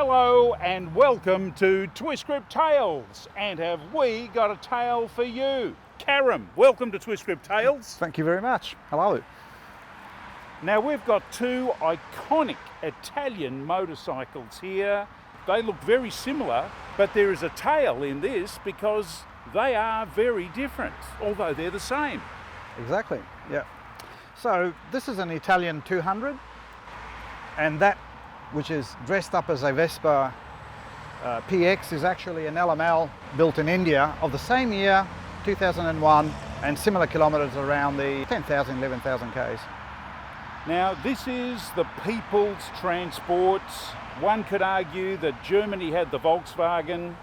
Hello and welcome to Twist Grip Tales. And have we got a tale for you? Karim, welcome to Twist Grip Tales. Thank you very much. Hello. Now we've got two iconic Italian motorcycles here. They look very similar, but there is a tale in this because they are very different, although they're the same. Exactly, yeah. So this is an Italian 200, and that which is dressed up as a Vespa PX is actually an LML built in India of the same year, 2001, and similar kilometres around the 10,000, 11,000 Ks. Now this is the people's transport. One could argue that Germany had the Volkswagen,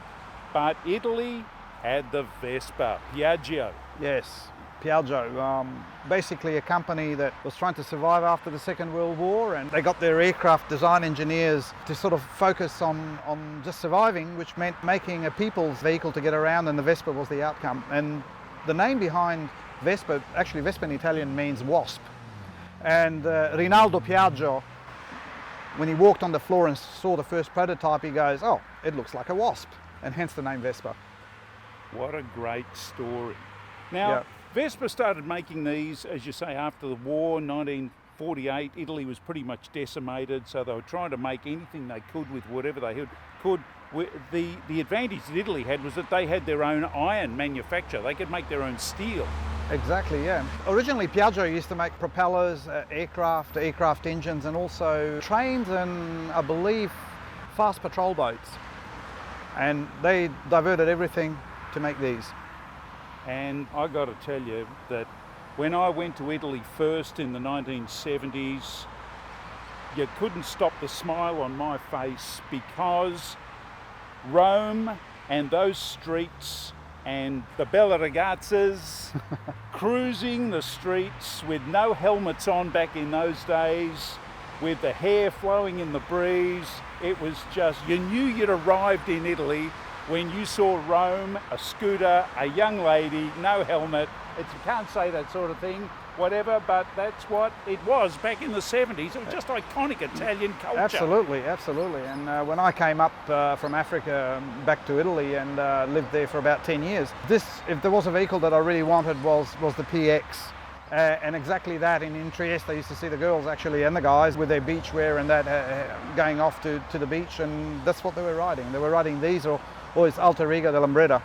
but Italy had the Vespa Piaggio. Yes, Piaggio, basically a company that was trying to survive after the Second World War, and they got their aircraft design engineers to sort of focus on just surviving, which meant making a people's vehicle to get around, and the Vespa was the outcome. And the name behind Vespa, actually Vespa in Italian means wasp. And Rinaldo Piaggio, when he walked on the floor and saw the first prototype, he goes, "Oh, it looks like a wasp," and hence the name Vespa. What a great story. Now, Yeah. Vespa started making these, as you say, after the war, 1948. Italy was pretty much decimated, so they were trying to make anything they could with whatever they could. The advantage that Italy had was that they had their own iron manufacture. They could make their own steel. Exactly, yeah. Originally Piaggio used to make propellers, aircraft engines, and also trains and, I believe, fast patrol boats. And they diverted everything to make these. And I got to tell you that when I went to Italy first in the 1970s, you couldn't stop the smile on my face, because Rome and those streets and the belle ragazzas cruising the streets with no helmets on back in those days, with the hair flowing in the breeze. It was just, you knew you'd arrived in Italy when you saw Rome, a scooter, a young lady, no helmet. You can't say that sort of thing, whatever, but that's what it was back in the 70s. It was just iconic Italian culture. Absolutely, absolutely. And when I came up from Africa back to Italy and lived there for about 10 years, if there was a vehicle that I really wanted, was the PX. And exactly that, in Trieste, I used to see the girls actually and the guys with their beach wear and that going off to the beach, and that's what they were riding. They were riding these or it's Alta Riga dell'Ambretta.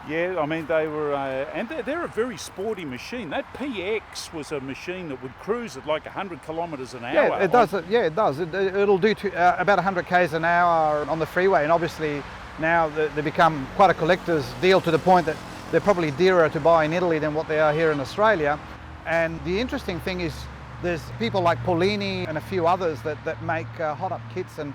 Yeah, I mean, they were, and they're a very sporty machine. That PX was a machine that would cruise at like 100 kilometres an hour. Yeah, it does. Yeah, it does. It'll do about 100 k's an hour on the freeway, and obviously now they become quite a collector's deal, to the point that they're probably dearer to buy in Italy than what they are here in Australia. And the interesting thing is there's people like Paulini and a few others that make hot-up kits and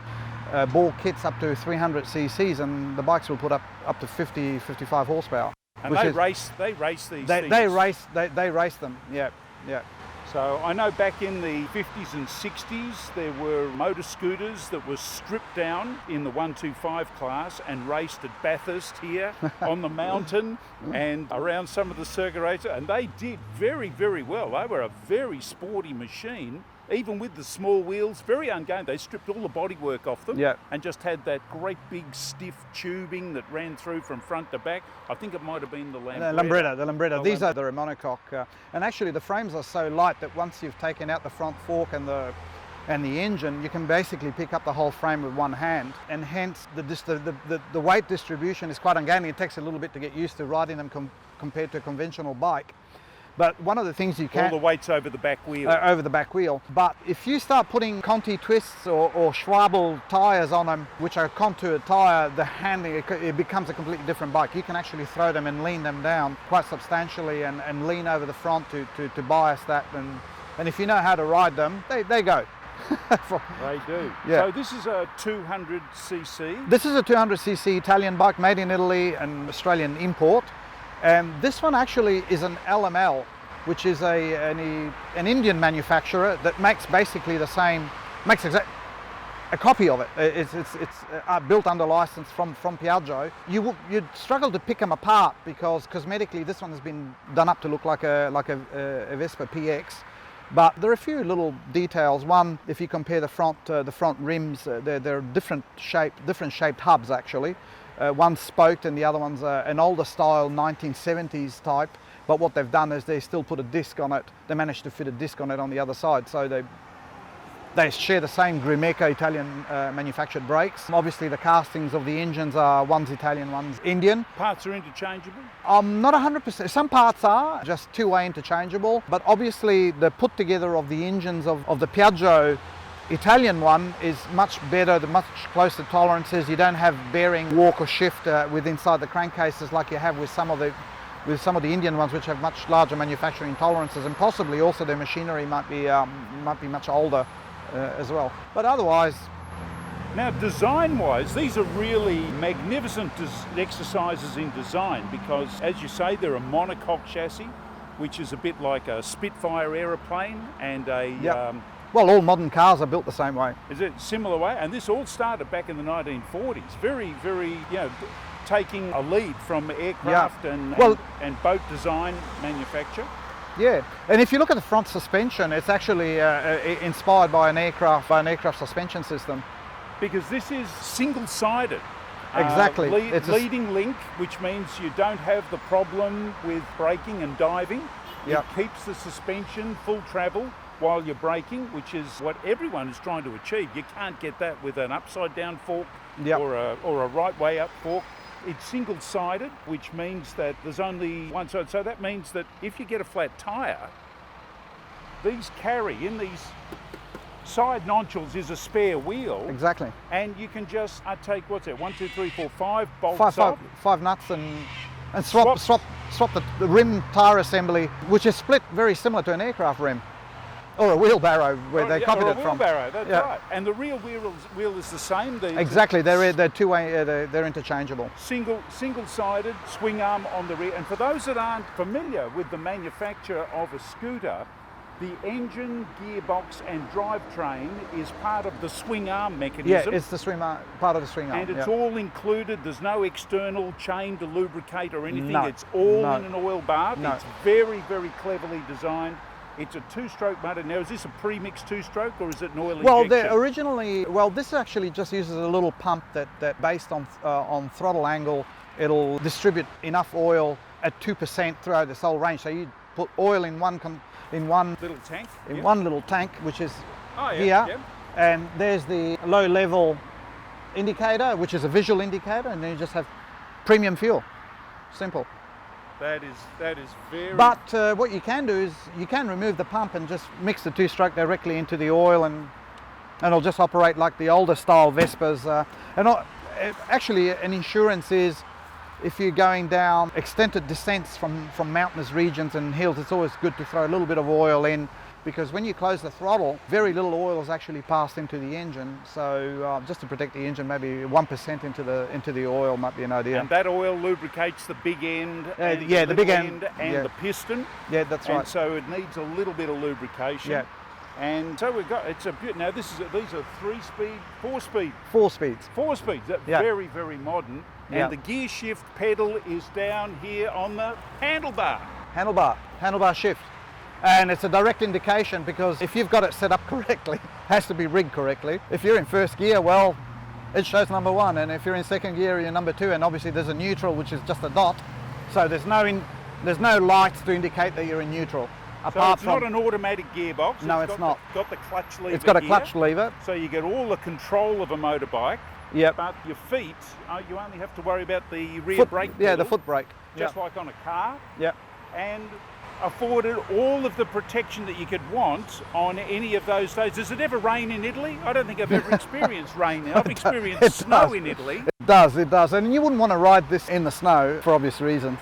ball kits up to 300 cc's, and the bikes will put up to 50, 55 horsepower. And they race these things. They race them, yeah. So I know back in the 50s and 60s there were motor scooters that were stripped down in the 125 class and raced at Bathurst here on the mountain and around some of the circuit races, and they did very, very well. They were a very sporty machine, even with the small wheels, very ungained. They stripped all the bodywork off them, yeah, and just had that great big stiff tubing that ran through from front to back. I think it might have been the Lambretta. These are the monocoque, and actually the frames are so light that once you've taken out the front fork and the engine, you can basically pick up the whole frame with one hand, and hence the weight distribution is quite ungainly. It takes a little bit to get used to riding them compared to a conventional bike. But one of the things you can... All the weight's over the back wheel. Over the back wheel. But if you start putting Conti twists or Schwabel tyres on them, which are a contour tyre, the handling, it becomes a completely different bike. You can actually throw them and lean them down quite substantially and lean over the front to bias that. And if you know how to ride them, they go. They do. Yeah. So this is a 200cc? This is a 200cc Italian bike made in Italy, an Australian import. And this one actually is an LML, which is an Indian manufacturer that makes basically the same, a copy of it. It's built under license from Piaggio. You'd struggle to pick them apart because cosmetically this one has been done up to look like a Vespa PX. But there are a few little details. One, if you compare the front rims, they're different shaped hubs actually. One's spoked and the other one's an older style 1970s type. But what they've done is they still put a disc on it. They managed to fit a disc on it on the other side, so they share the same Grimeco Italian manufactured brakes. Obviously the castings of the engines are one's Italian, one's Indian. Parts are interchangeable? Not 100%. Some parts are just two-way interchangeable, but obviously the put together of the engines of the Piaggio Italian one is much better, the much closer tolerances. You don't have bearing walk or shift with inside the crankcases like you have with some of the Indian ones, which have much larger manufacturing tolerances, and possibly also their machinery might be much older as well. But otherwise, now design-wise, these are really magnificent exercises in design, because, as you say, they're a monocoque chassis, which is a bit like a Spitfire aeroplane, and well, all modern cars are built the same way. Is it similar way? And this all started back in the 1940s. Very, very, taking a lead from aircraft and boat design manufacture. Yeah, and if you look at the front suspension, it's actually inspired by an aircraft suspension system. Because this is single-sided. Exactly. It's leading link, which means you don't have the problem with braking and diving. It keeps the suspension full travel while you're braking, which is what everyone is trying to achieve. You can't get that with an upside-down fork or a right-way up fork. It's single-sided, which means that there's only one side. So that means that if you get a flat tyre, these carry in these side nodules is a spare wheel. Exactly. And you can just take, what's that, 1, 2, 3, 4, 5 bolts off. Five nuts and swap the rim tyre assembly, which is split very similar to an aircraft rim. Or a wheelbarrow, where they copied it from. Wheelbarrow, that's right. And the rear wheel is the same. Exactly, they're two-way, they're interchangeable. Single-sided swing arm on the rear. And for those that aren't familiar with the manufacture of a scooter, the engine, gearbox and drivetrain is part of the swing arm mechanism. Yeah, it's the part of the swing arm. And it's all included. There's no external chain to lubricate or anything. No, it's all in an oil bath. No. It's very, very cleverly designed. It's a two-stroke motor. Now, is this a pre-mixed two-stroke or is it an oil injection? Well, this actually just uses a little pump that based on throttle angle, it'll distribute enough oil at 2% throughout this whole range. So you put oil in one little tank, one little tank, which is here, yeah. And there's the low-level indicator, which is a visual indicator, and then you just have premium fuel. Simple. That is very... But what you can do is you can remove the pump and just mix the two-stroke directly into the oil, and it'll just operate like the older style Vespas. Actually, an insurance is, if you're going down extended descents from mountainous regions and hills, it's always good to throw a little bit of oil in, because when you close the throttle, very little oil is actually passed into the engine. So just to protect the engine, maybe 1% into the oil might be an idea. And that oil lubricates the big end, the big end and the piston. Yeah, that's right. And so it needs a little bit of lubrication. Yeah. And so we've got, now these are 3-speed, 4-speed. 4 speeds. 4 speeds. That's very, very modern. Yeah. And the gear shift pedal is down here on the handlebar. Handlebar shift. And it's a direct indication, because if you've got it set up correctly, it has to be rigged correctly. If you're in first gear, well, it shows number 1, and if you're in second gear, you're number 2, and obviously there's a neutral, which is just a dot. So there's no lights to indicate that you're in neutral. So it's not an automatic gearbox. No, it's not. Got the clutch lever. It's got a clutch lever. So you get all the control of a motorbike. Yep. But your feet, you only have to worry about the rear brake. Yeah, the foot brake. Just like on a car. Yep. And afforded all of the protection that you could want on any of those days. Does it ever rain in Italy? I don't think I've ever experienced rain. I've experienced snow in Italy. It does. And you wouldn't want to ride this in the snow for obvious reasons.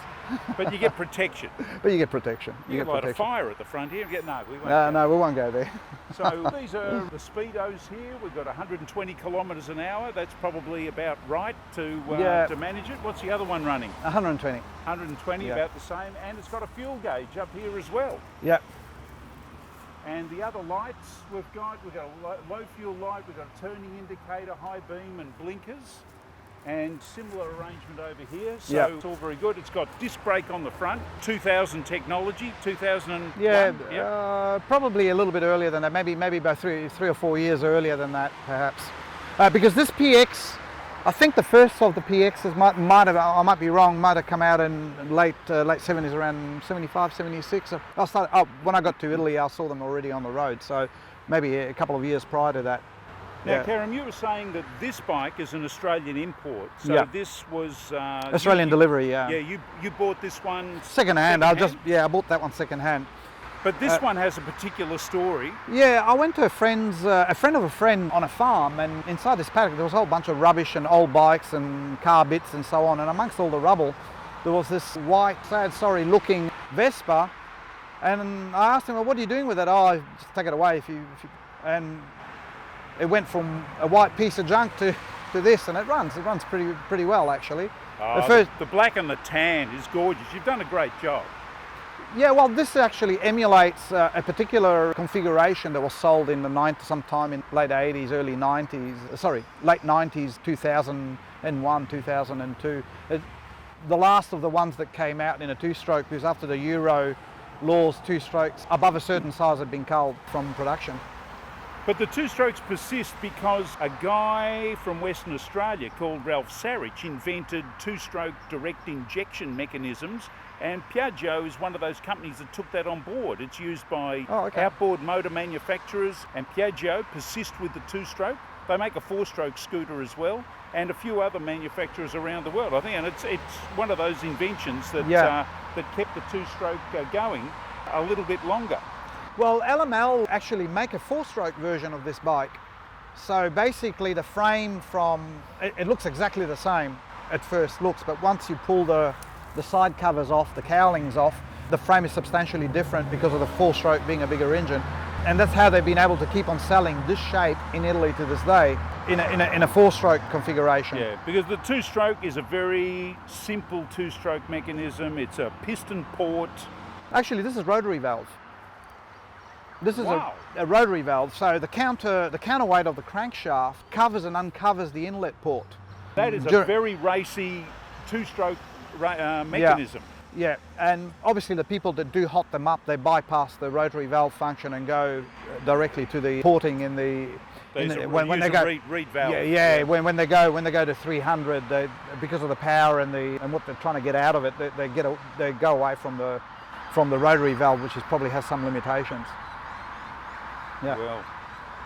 But you get protection. You get protection. You light a fire at the front here. No, we won't go there. So these are the speedos here. We've got 120 kilometres an hour. That's probably about right to manage it. What's the other one running? 120. 120, about the same. And it's got a fuel gauge up here as well. Yep. And the other lights we've got a low fuel light, we've got a turning indicator, high beam and blinkers. And similar arrangement over here, so Yeah. it's all very good. It's got disc brake on the front, 2000 technology, 2001. Yeah, probably a little bit earlier than that, maybe about three or 4 years earlier than that, perhaps. Because this PX, I think the first of the PXs might have, I might be wrong, might have come out in late 70s, around 75, 76. When I got to Italy, I saw them already on the road, so maybe a couple of years prior to that. Now, Karim, you were saying that this bike is an Australian import, so Yeah. this was Australian delivery, yeah. Yeah, you bought this one Second hand. I bought that one second hand. But this one has a particular story. Yeah, I went to a friend of a friend on a farm, and inside this paddock there was a whole bunch of rubbish and old bikes and car bits and so on, and amongst all the rubble there was this white, sad, sorry looking Vespa, and I asked him, well, what are you doing with it? Oh, just take it away if you and it went from a white piece of junk to this, and it runs pretty well actually. The black and the tan is gorgeous. You've done a great job. Yeah, well, this actually emulates a particular configuration that was sold in the sometime in late 80s, early 90s, late 90s, 2001, 2002. The last of the ones that came out in a two-stroke, because after the Euro laws, two-strokes above a certain size had been culled from production. But the two-strokes persist because a guy from Western Australia called Ralph Sarich invented two-stroke direct injection mechanisms, and Piaggio is one of those companies that took that on board. It's used by outboard motor manufacturers, and Piaggio persist with the two-stroke. They make a four-stroke scooter as well, and a few other manufacturers around the world, I think, and it's one of those inventions that that kept the two-stroke going a little bit longer. Well, LML actually make a four-stroke version of this bike. So basically the frame it looks exactly the same at first looks, but once you pull the side covers off, the cowlings off, the frame is substantially different because of the four-stroke being a bigger engine. And that's how they've been able to keep on selling this shape in Italy to this day, in a four-stroke configuration. Yeah, because the two-stroke is a very simple two-stroke mechanism. It's a piston port. Actually, this is rotary valve. This is Wow. a rotary valve, so the counterweight of the crankshaft covers and uncovers the inlet port. That is a very racy two-stroke mechanism. Yeah, and obviously the people that do hot them up, they bypass the rotary valve function and go directly to the porting in the. When they go reed valve. Yeah. When they go to 300, because of the power and what they're trying to get out of it, they go away from the rotary valve, which probably has some limitations. Yeah. Well,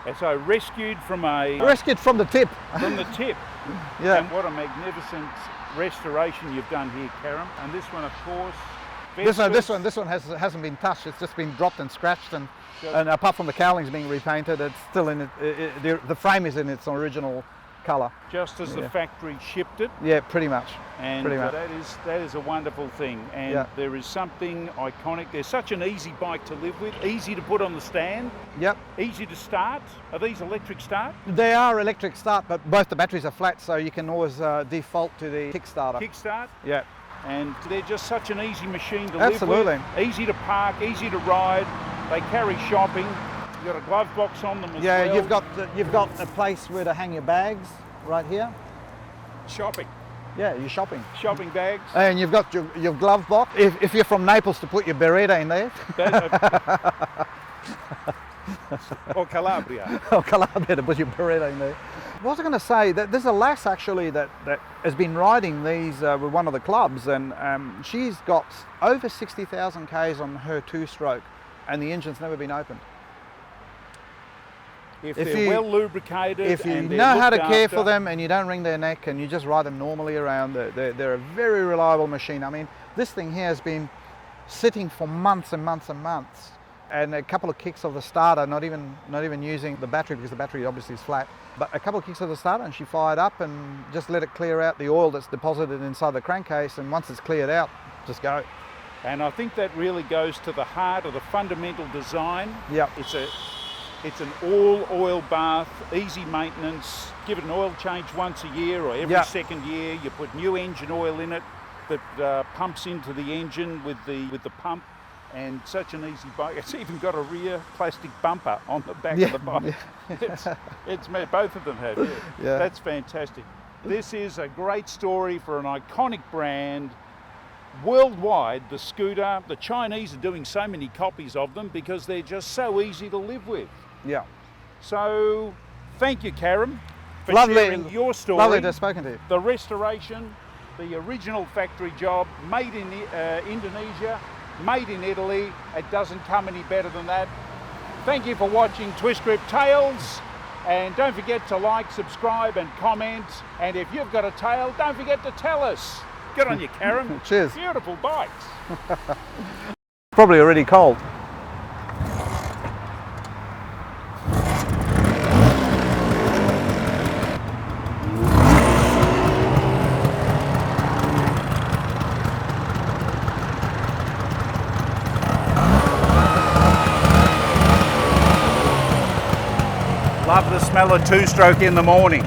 and so rescued from the tip. From the tip. Yeah. And what a magnificent restoration you've done here, Karim. And this one, of course. This one hasn't been touched. It's just been dropped and scratched, and apart from the cowlings being repainted, it's still in the frame is in its original colour. Just as the factory shipped it. Yeah, pretty much. And that is a wonderful thing. And there is something iconic. They're such an easy bike to live with, easy to put on the stand. Yep. Easy to start. Are these electric start? They are electric start, but both the batteries are flat, so you can always default to the kickstarter. Kickstart? Yeah. And they're just such an easy machine to Absolutely. live with. Easy to park, easy to ride. They carry shopping. You've got a glove box on them as well. Yeah, you've got a place where to hang your bags right here. Shopping. Yeah, you're shopping. Shopping bags. And you've got your glove box. If you're from Naples, to put your Beretta in there. Or Calabria. Or Calabria, to put your Beretta in there. What was I going to say? That there's a lass actually that has been riding these with one of the clubs, and she's got over 60,000 Ks on her two-stroke, and the engine's never been opened. If they're well lubricated, if you and know how to care for them, and you don't wring their neck, and you just ride them normally around, they're a very reliable machine. I mean, this thing here has been sitting for months and months and months, and a couple of kicks of the starter, not even using the battery, because the battery obviously is flat, but a couple of kicks of the starter, and she fired up and just let it clear out the oil that's deposited inside the crankcase, and once it's cleared out, just go. And I think that really goes to the heart of the fundamental design. Yep. It's an all-oil bath, easy maintenance. Give it an oil change once a year or every second year. You put new engine oil in it that pumps into the engine with the pump. And such an easy bike. It's even got a rear plastic bumper on the back of the bike. It's both of them have. Yeah. Yeah. That's fantastic. This is a great story for an iconic brand. Worldwide, the scooter, the Chinese are doing so many copies of them because they're just so easy to live with. Yeah. So, thank you, Karim, for Lovely, sharing your story. lovely to have spoken to you. The restoration, the original factory job, made in Indonesia, made in Italy. It doesn't come any better than that. Thank you for watching Twist Grip Tales. And don't forget to like, subscribe and comment. And if you've got a tale, don't forget to tell us. Good on you, Karim. Cheers. Beautiful bikes. Probably already cold. Love the smell of two-stroke in the morning.